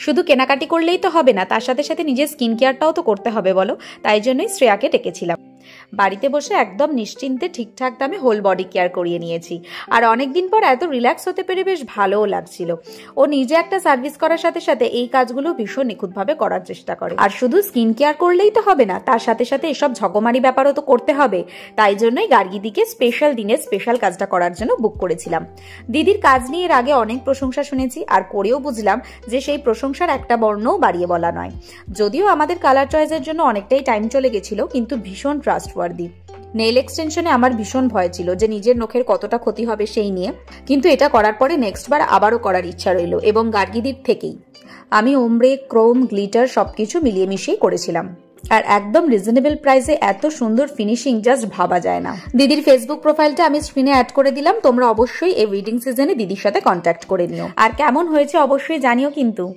শুধু কেনাকাটি করলেই তো হবে না, তার সাথে সাথে নিজের স্কিন কেয়ারটাও তো করতে হবে বলো। তাই জন্যই শ্রেয়াকে ডেকেছিলাম। বাড়িতে বসে একদম নিশ্চিন্তে ঠিকঠাক দামে হোল বডি কেয়ার করিয়ে নিয়েছি। আর অনেকদিন পর এত রিল্যাক্স হতে পেরে বেশ ভালোও লাগছিল। ও নিজে একটা সার্ভিস করার সাথে সাথে এই কাজগুলো ভীষণ নিখুঁতভাবে করার চেষ্টা করে। আর শুধু স্কিন কেয়ার করলেই তো হবে না, তার সাথে সাথে এসব ঝকমারি ব্যাপারও তো করতে হবে। তাই জন্যই গার্গিদিকে স্পেশাল দিনে স্পেশাল কাজটা করার জন্য বুক করেছিলাম। দিদির কাজ নিয়ে এর আগে অনেক প্রশংসা শুনেছি, আর করেও বুঝলাম যে সেই প্রশংসার একটা বর্ণও বাড়িয়ে বলা নয়। যদিও আমাদের কালার চয়েসের জন্য অনেকটাই টাইম চলে গেছিল, কিন্তু ভীষণ ট্রাস্টওয়ার্দি। নেইল এক্সটেনশনে আমার ভীষণ ভয় ছিল যে নিজের নখের কতটা ক্ষতি হবে সেই নিয়ে, কিন্তু এটা করার পরে নেক্সট বার আবারও করার ইচ্ছা রইল, এবং গার্গিদির থেকেই। আমি ওমব্রে, ক্রোম, গ্লিটার সবকিছু মিলিয়ে মিশিয়ে করেছিলাম। আর একদম রিজনেবল প্রাইসে এত সুন্দর ফিনিশিং জাস্ট ভাবা যায় না। দিদির ফেসবুক প্রোফাইলটা আমি স্ক্রিনে অ্যাড করে দিলাম, তোমরা অবশ্যই এই ওয়েডিং সিজনে দিদির সাথে কন্ট্যাক্ট করে নিও। আর কেমন হয়েছে অবশ্যই জানিও কিন্তু।